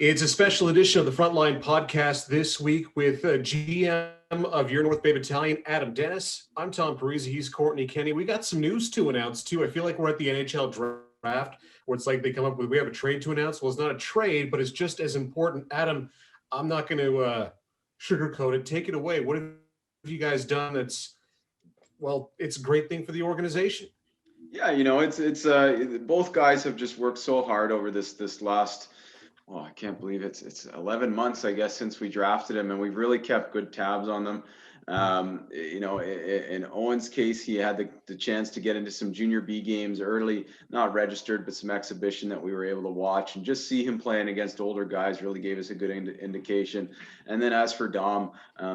It's a special edition of the Frontline podcast this week with GM of your North Bay Battalion, Adam Dennis. I'm Tom Parisi. He's Kortney Kenny. We got some news to announce too. I feel like we're at the NHL Draft where it's like they come up with, we have a trade to announce. Well, it's not a trade, but it's just as important. Adam, I'm not going to sugarcoat it. Take it away. What have you guys done that's, well, it's a great thing for the organization? Yeah, it's both guys have just worked so hard over this last. Well, I can't believe it's 11 months, I guess, since we drafted him, and we've really kept good tabs on them. In Owen's case, he had the chance to get into some junior B games early, not registered, but some exhibition that we were able to watch, and just see him playing against older guys really gave us a good indication. And then as for Dom,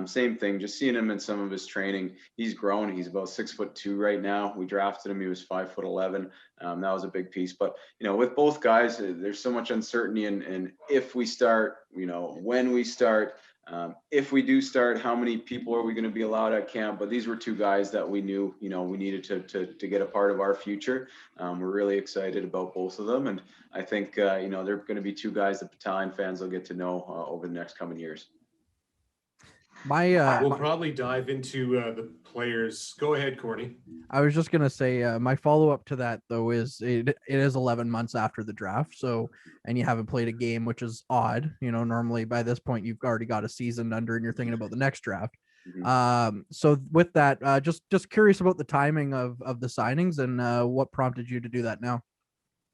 same thing, just seeing him in some of his training, he's grown. He's about 6'2" right now. We drafted him, he was 5'11". That was a big piece. But, with both guys, there's so much uncertainty in if we start, when we start, if we do start, how many people are we going to be allowed at camp? But these were two guys that we knew, we needed to get a part of our future. We're really excited about both of them. And I think, they're going to be two guys that Battalion fans will get to know over the next coming years. We'll probably dive into the players. Go ahead, Kortney. I was just gonna say my follow-up to that though is it is 11 months after the draft, so and you haven't played a game, which is odd. Normally by this point you've already got a season under and you're thinking about the next draft. Mm-hmm. So with that, just curious about the timing of the signings and what prompted you to do that now.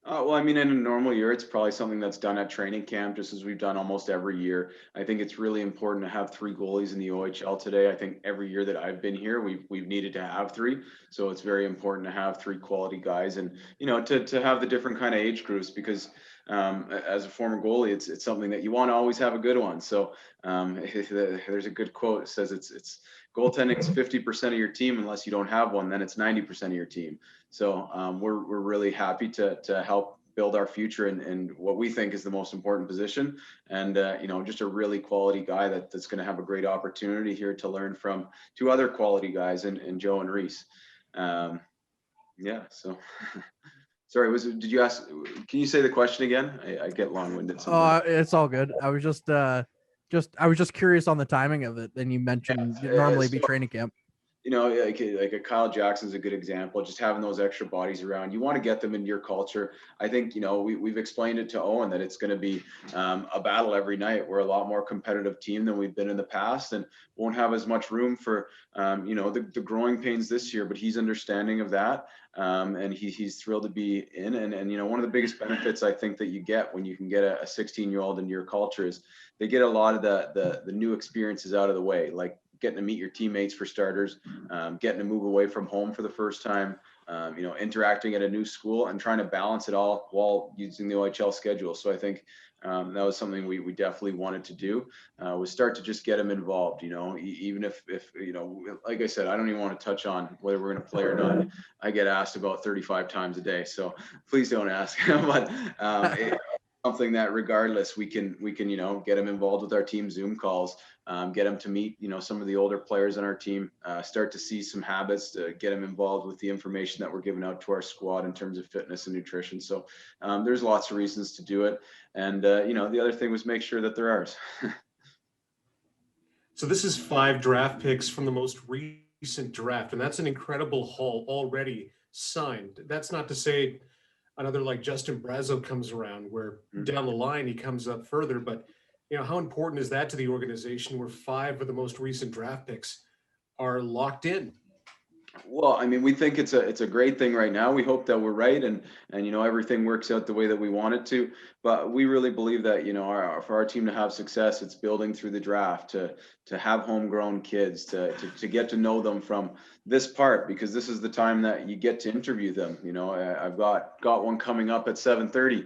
Well, in a normal year, it's probably something that's done at training camp, just as we've done almost every year. I think it's really important to have three goalies in the OHL today. I think every year that I've been here, we've needed to have three. So it's very important to have three quality guys and, to have the different kind of age groups because as a former goalie, it's something that you want to always have a good one. So there's a good quote. It says it's goaltending is 50% of your team. Unless you don't have one, then it's 90% of your team. So we're really happy to help build our future in what we think is the most important position. And, just a really quality guy that's going to have a great opportunity here to learn from two other quality guys in Joe and Reese. So sorry, did you ask, can you say the question again? I get long-winded sometimes. It's all good. I was just curious on the timing of it. And you mentioned normally be training camp. Like a Kyle Jackson's a good example, just having those extra bodies around. You want to get them into your culture. I think, we've explained it to Owen that it's going to be a battle every night. We're a lot more competitive team than we've been in the past and won't have as much room for, the growing pains this year, but he's understanding of that. And he's thrilled to be in. And one of the biggest benefits I think that you get when you can get a 16-year-old into your culture is they get a lot of the new experiences out of the way, like getting to meet your teammates for starters, getting to move away from home for the first time, interacting at a new school and trying to balance it all while using the OHL schedule. So I think that was something we definitely wanted to do, was start to just get them involved, even if like I said, I don't even want to touch on whether we're going to play or not. I get asked about 35 times a day, so please don't ask. But something that regardless we can get them involved with our team Zoom calls, get them to meet some of the older players on our team, start to see some habits, to get them involved with the information that we're giving out to our squad in terms of fitness and nutrition. So there's lots of reasons to do it, and the other thing was make sure that they're ours. So this is 5 draft picks from the most recent draft, and that's an incredible haul already signed. That's not to say another like Justin Brazeau comes around where down the line he comes up further, but how important is that to the organization where 5 of the most recent draft picks are locked in? Well, we think it's a great thing right now. We hope that we're right and everything works out the way that we want it to. But we really believe that for our team to have success, it's building through the draft, to have homegrown kids, to get to know them from this part, because this is the time that you get to interview them. I've got one coming up at 7:30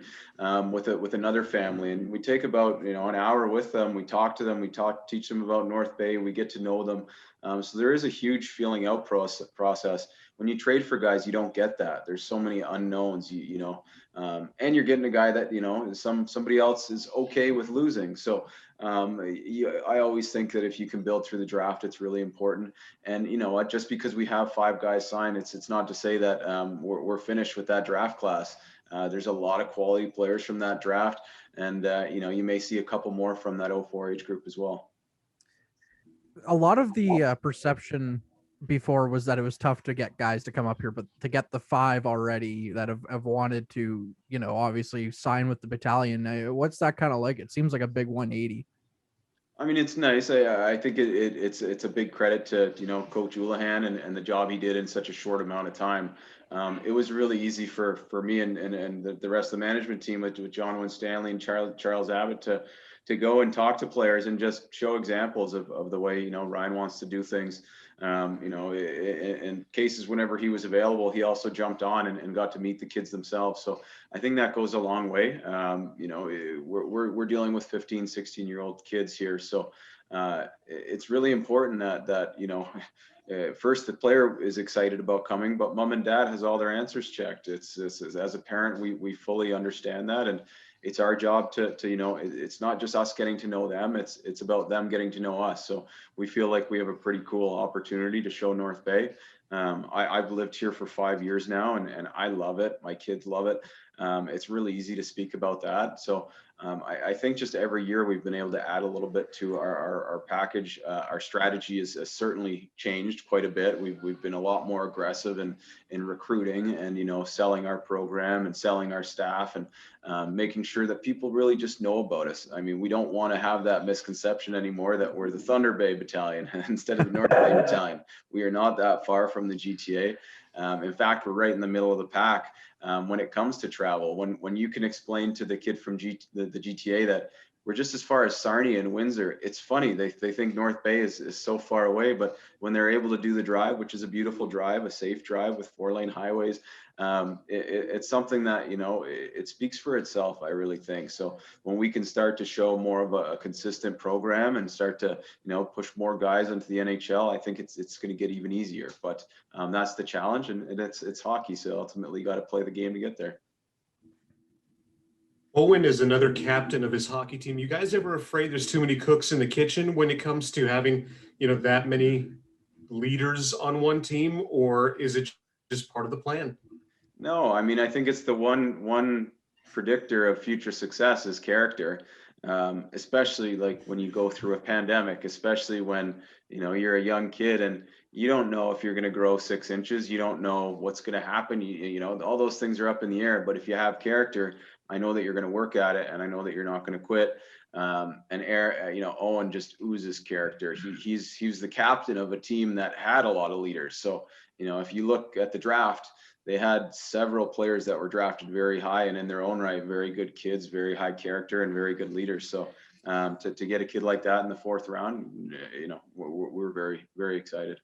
with another family, and we take about an hour with them. We talk to them, teach them about North Bay, we get to know them. So there is a huge feeling out process. When you trade for guys, you don't get that. There's so many unknowns, and you're getting a guy that, somebody else is okay with losing. So I always think that if you can build through the draft, it's really important. And just because we have 5 guys signed, it's not to say that we're finished with that draft class. There's a lot of quality players from that draft, and you may see a couple more from that 04 age group as well. A lot of the perception before was that it was tough to get guys to come up here, but to get the 5 already that have wanted to, obviously sign with the Battalion. What's that kind of like? It seems like a big 180. I mean, it's nice. I think it's a big credit to Coach Houlihan and the job he did in such a short amount of time. It was really easy for me and the rest of the management team with John Owen Stanley and Charles Abbott to go and talk to players and just show examples of the way Ryan wants to do things. In cases whenever he was available, he also jumped on and got to meet the kids themselves. So I think that goes a long way. We're dealing with 15, 16-year-old kids here. So it's really important that first the player is excited about coming, but mom and dad has all their answers checked. It's as a parent, we fully understand that. And it's our job to it's not just us getting to know them, it's about them getting to know us. So we feel like we have a pretty cool opportunity to show North Bay. I've lived here for 5 years now, and I love it. My kids love it. It's really easy to speak about that. So I think just every year we've been able to add a little bit to our package. Our strategy has certainly changed quite a bit. We've been a lot more aggressive in recruiting and selling our program and selling our staff and making sure that people really just know about us. I mean, we don't want to have that misconception anymore that we're the Thunder Bay Battalion instead of the North Bay Battalion. We are not that far from the GTA. In fact, we're right in the middle of the pack when it comes to travel. When you can explain to the kid from the GTA that we're just as far as Sarnia and Windsor, it's funny. They think North Bay is so far away, but when they're able to do the drive, which is a beautiful drive, a safe drive with 4-lane highways, it's something that, it speaks for itself, I really think. So when we can start to show more of a consistent program and start to, push more guys into the NHL, I think it's going to get even easier. But that's the challenge, and it's hockey. So ultimately, you got to play the game to get there. Owen is another captain of his hockey team. You guys ever afraid there's too many cooks in the kitchen when it comes to having, that many leaders on one team, or is it just part of the plan? No, I mean, I think it's the one predictor of future success is character, especially like when you go through a pandemic, especially when, you're a young kid and you don't know if you're going to grow 6 inches. You don't know what's going to happen. All those things are up in the air. But if you have character, I know that you're going to work at it, and I know that you're not going to quit. Owen just oozes character. He's the captain of a team that had a lot of leaders. So, if you look at the draft, they had several players that were drafted very high and in their own right, very good kids, very high character and very good leaders. So to get a kid like that in the 4th round, we're very, very excited.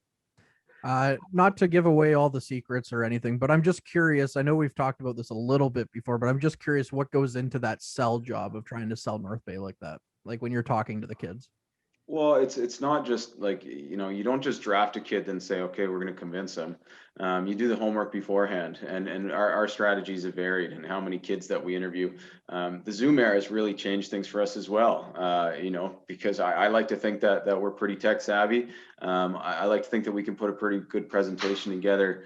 Not to give away all the secrets or anything, but I'm just curious. I know we've talked about this a little bit before, but I'm just curious what goes into that sell job of trying to sell North Bay like that, like when you're talking to the kids. Well, it's not just like, you don't just draft a kid and say, okay, we're going to convince them. You do the homework beforehand, and our strategies have varied and how many kids that we interview. The Zoom era has really changed things for us as well, because I like to think that we're pretty tech savvy. I like to think that we can put a pretty good presentation together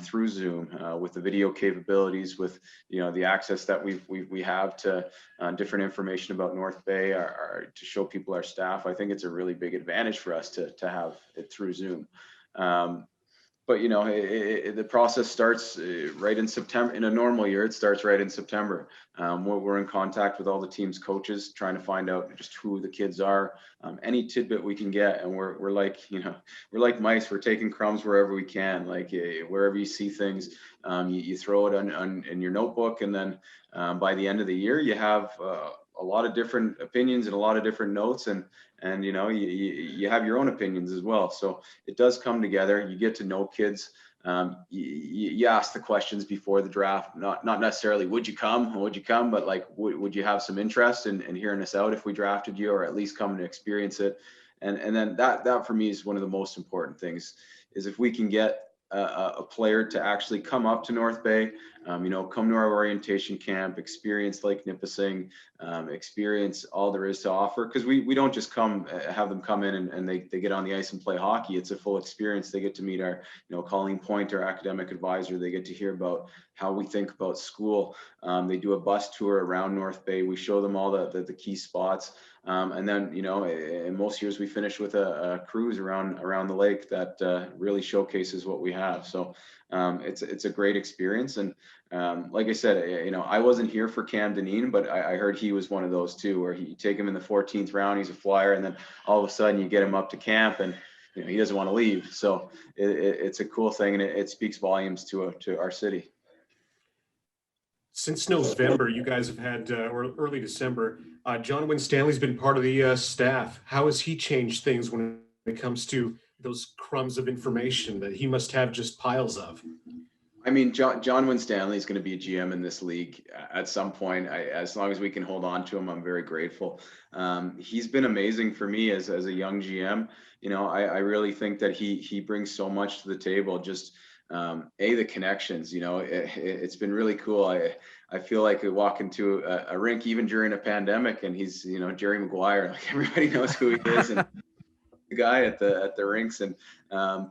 through Zoom with the video capabilities, with the access that we have to different information about North Bay, to show people our staff. I think it's a really big advantage for us to have it through Zoom. But the process starts right in September. In a normal year, it starts right in September. We're in contact with all the team's coaches, trying to find out just who the kids are, any tidbit we can get. And we're like, we're like mice. We're taking crumbs wherever we can. Like wherever you see things, you throw it in your notebook, and then by the end of the year, you have a lot of different opinions and a lot of different notes, and you have your own opinions as well. So it does come together. You get to know kids. You ask the questions before the draft, not necessarily would you come, but like would you have some interest in hearing us out if we drafted you, or at least come to experience it. And then that for me is one of the most important things, is if we can get a player to actually come up to North Bay, come to our orientation camp, experience Lake Nipissing, experience all there is to offer. Because we don't just have them come in and they get on the ice and play hockey. It's a full experience. They get to meet our, Colleen Point, our academic advisor. They get to hear about how we think about school. They do a bus tour around North Bay. We show them all the key spots. And then, in most years we finish with a cruise around the lake that really showcases what we have. So it's a great experience. And like I said, I wasn't here for Cam Dineen, but I heard he was one of those too, where you take him in the 14th round, he's a flyer, and then all of a sudden you get him up to camp and he doesn't want to leave. So it's a cool thing, and it speaks volumes to our city. Since November, you guys have had, or early December, John Wynn Stanley's been part of the staff. How has he changed things when it comes to those crumbs of information that he must have just piles of? I mean, John Wynn Stanley is going to be a GM in this league at some point. As long as we can hold on to him, I'm very grateful. He's been amazing for me as a young GM. I really think that he brings so much to the table. Just the connections. It's been really cool. I feel like I walk into a rink even during a pandemic, and he's Jerry Maguire. Like, everybody knows who he is, and the guy at the rinks, and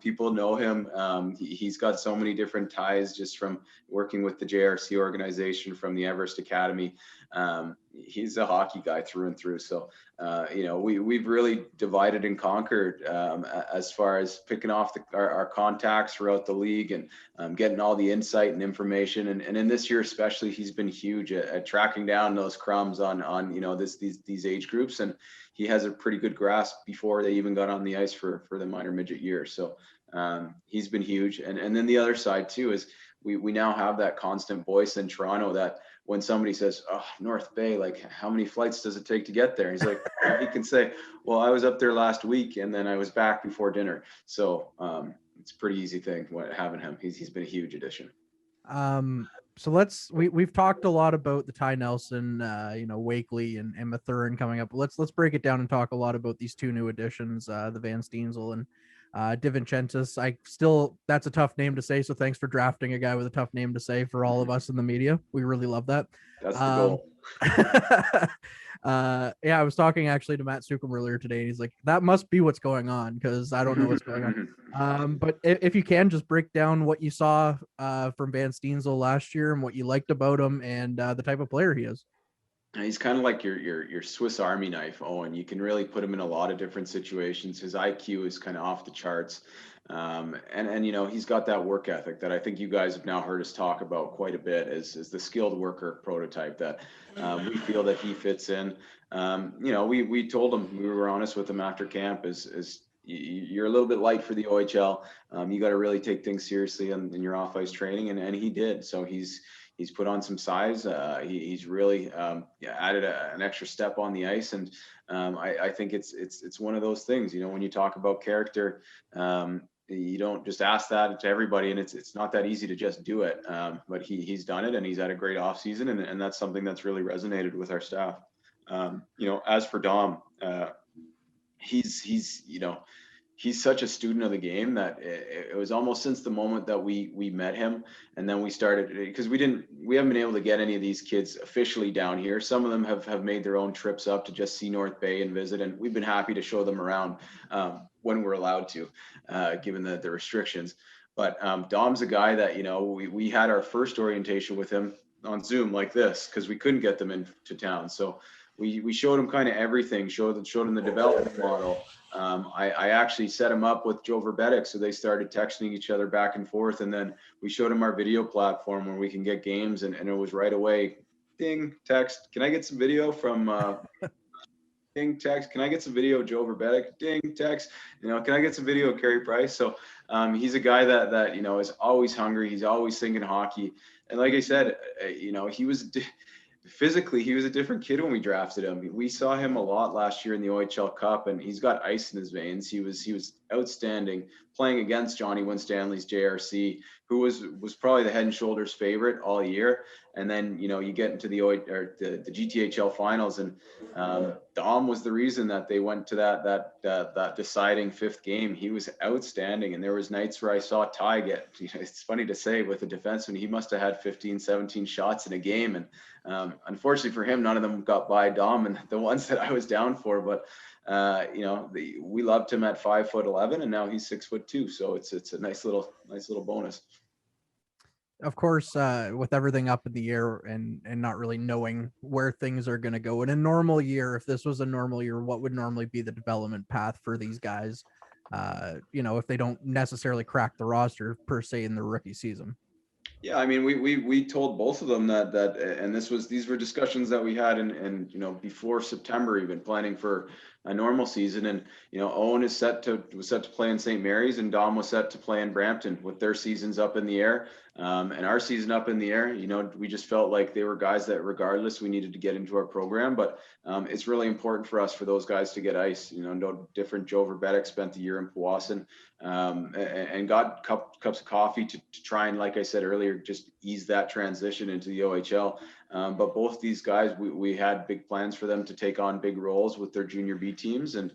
people know him. He's got so many different ties just from working with the JRC organization, from the Everest Academy. He's a hockey guy through and through. So, we've really divided and conquered as far as picking off our contacts throughout the league, and getting all the insight and information. And in this year especially, he's been huge at tracking down those crumbs on these age groups. And he has a pretty good grasp before they even got on the ice for the minor midget year. So he's been huge. And then the other side too is we now have that constant voice in Toronto that when somebody says, "Oh, North Bay, like, how many flights does it take to get there?" He's like, he can say, "Well, I was up there last week and then I was back before dinner." So it's a pretty easy thing having him. He's been a huge addition. So we've talked a lot about the Ty Nelson, Wakely and Mathurin coming up. Let's break it down and talk a lot about these two new additions, the Van Steensel and DiVincentiis. That's a tough name to say, so thanks for drafting a guy with a tough name to say for all of us in the media. We really love that. That's the goal. I was talking actually to Matt Sukum earlier today, and he's like, that must be what's going on, because I don't know what's going on. But if you can just break down what you saw from Van Steensel last year and what you liked about him and the type of player he is. He's kind of like your Swiss Army knife, Owen. You can really put him in a lot of different situations. His IQ is kind of off the charts. And he's got that work ethic that I think you guys have now heard us talk about quite a bit, is the skilled worker prototype that we feel that he fits in. We told him, we were honest with him after camp, is you're a little bit light for the OHL. You got to really take things seriously in your off ice training. And he did. So he's put on some size. He's really added an extra step on the ice. And I think it's one of those things, when you talk about character, you don't just ask that to everybody, and it's not that easy to just do it. But he's done it, and he's had a great off season, and that's something that's really resonated with our staff. As for Dom, he's such a student of the game that it was almost since the moment that we met him, and then we started, because we haven't been able to get any of these kids officially down here. Some of them have made their own trips up to just see North Bay and visit, and we've been happy to show them around when we're allowed to, given the restrictions. But Dom's a guy that, we had our first orientation with him on Zoom like this, because we couldn't get them into town. So we showed him kind of everything, showed him the development model. I actually set him up with Joe Verbetic, so they started texting each other back and forth, and then we showed him our video platform where we can get games, and it was right away, ding, text, can I get some video from ding, text, can I get some video of Joe Verbetic, ding, text, can I get some video of Carey Price? So he's a guy that is always hungry, he's always thinking hockey, and like I said, he was physically, he was a different kid when we drafted him. We saw him a lot last year in the OHL Cup, and he's got ice in his veins. He was outstanding, playing against Johnny Wynn Stanley's JRC, who was probably the head and shoulders favorite all year. And then, you get into the GTHL finals, and Dom was the reason that they went to that deciding fifth game. He was outstanding. And there was nights where I saw Ty get, it's funny to say, with a defenseman, he must have had 15, 17 shots in a game. And unfortunately for him, none of them got by Dom and the ones that I was down for. But we loved him at 5'11", and now he's 6'2". So it's a nice little bonus. Of course, with everything up in the air and not really knowing where things are going to go in a normal year, if this was a normal year, what would normally be the development path for these guys? If they don't necessarily crack the roster per se in the rookie season. Yeah, I mean, we told both of them that and these were discussions that we had in before September, even planning for a normal season. And Owen was set to play in St. Mary's, and Dom was set to play in Brampton with their seasons up in the air, and our season up in the air. We just felt like they were guys that regardless we needed to get into our program, but it's really important for us for those guys to get ice. No different. Joe Verbetic spent the year in Powassan, and got cups of coffee to try and, like I said earlier, just ease that transition into the OHL. But both these guys, we had big plans for them to take on big roles with their junior B teams. And,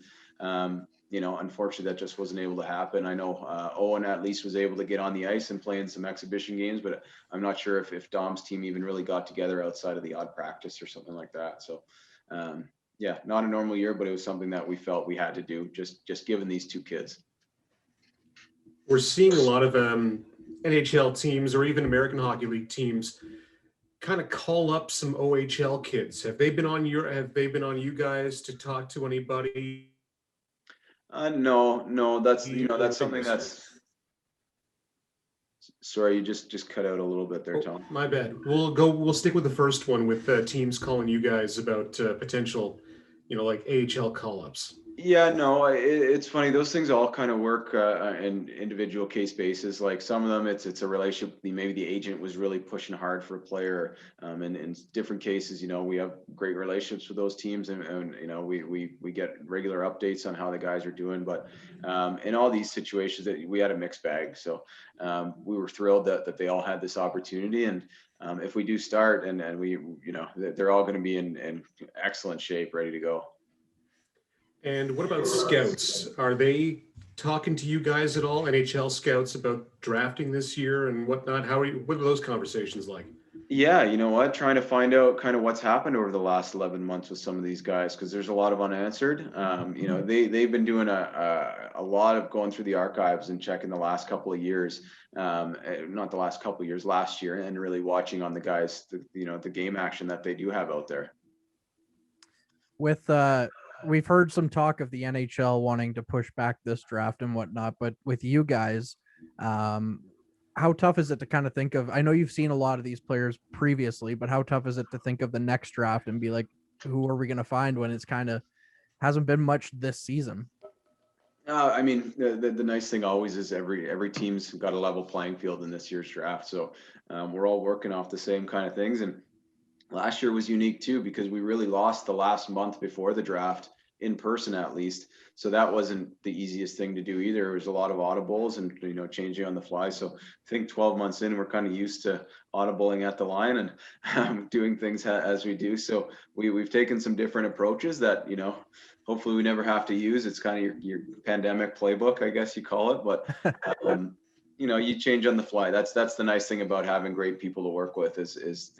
unfortunately that just wasn't able to happen. I know Owen at least was able to get on the ice and play in some exhibition games, but I'm not sure if Dom's team even really got together outside of the odd practice or something like that. So, not a normal year, but it was something that we felt we had to do just given these two kids. We're seeing a lot of NHL teams or even American Hockey League teams kind of call up some OHL kids. Have they been on you guys to talk to anybody? No, that's something that's. Sorry, you just cut out a little bit there, Tom. My bad. We'll stick with the first one with teams calling you guys about potential, like AHL call-ups. Yeah, no, it's funny. Those things all kind of work in individual case basis. Like some of them, it's a relationship. Maybe the agent was really pushing hard for a player. And in different cases, we have great relationships with those teams, and we get regular updates on how the guys are doing. But in all these situations, that we had a mixed bag. So we were thrilled that they all had this opportunity. And if we do start, and we, they're all going to be in excellent shape, ready to go. And what about scouts? Are they talking to you guys at all, NHL scouts, about drafting this year and whatnot? What are those conversations like? Yeah, you know what? Trying to find out kind of what's happened over the last 11 months with some of these guys, because there's a lot of unanswered. They've been doing a lot of going through the archives and checking the last couple of years, not the last couple of years, last year, and really watching on the guys, the game action that they do have out there. We've heard some talk of the NHL wanting to push back this draft and whatnot, but with you guys, how tough is it to kind of think of, I know you've seen a lot of these players previously, but how tough is it to think of the next draft and be like, who are we going to find when it's kind of hasn't been much this season? I mean, the nice thing always is every team's got a level playing field in this year's draft. So we're all working off the same kind of things. And last year was unique too, because we really lost the last month before the draft, in person at least. So that wasn't the easiest thing to do either. There was a lot of audibles and changing on the fly. So I think 12 months in, we're kind of used to audibling at the line and doing things as we do. So we've taken some different approaches that hopefully we never have to use. It's kind of your pandemic playbook, I guess you call it. But you change on the fly. That's the nice thing about having great people to work with is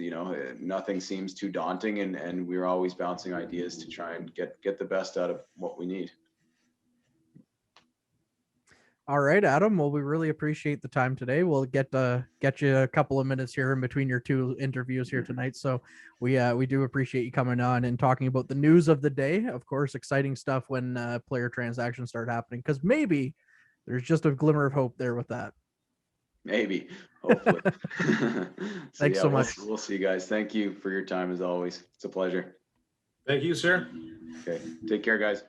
nothing seems too daunting, and we're always bouncing ideas to try and get the best out of what we need. All right, Adam. Well, we really appreciate the time today. We'll get you a couple of minutes here in between your two interviews here tonight. So we do appreciate you coming on and talking about the news of the day. Of course, exciting stuff when player transactions start happening, because maybe there's just a glimmer of hope there with that. Maybe, hopefully. Thanks so much. We'll see you guys. Thank you for your time as always. It's a pleasure. Thank you, sir. Okay. Take care, guys.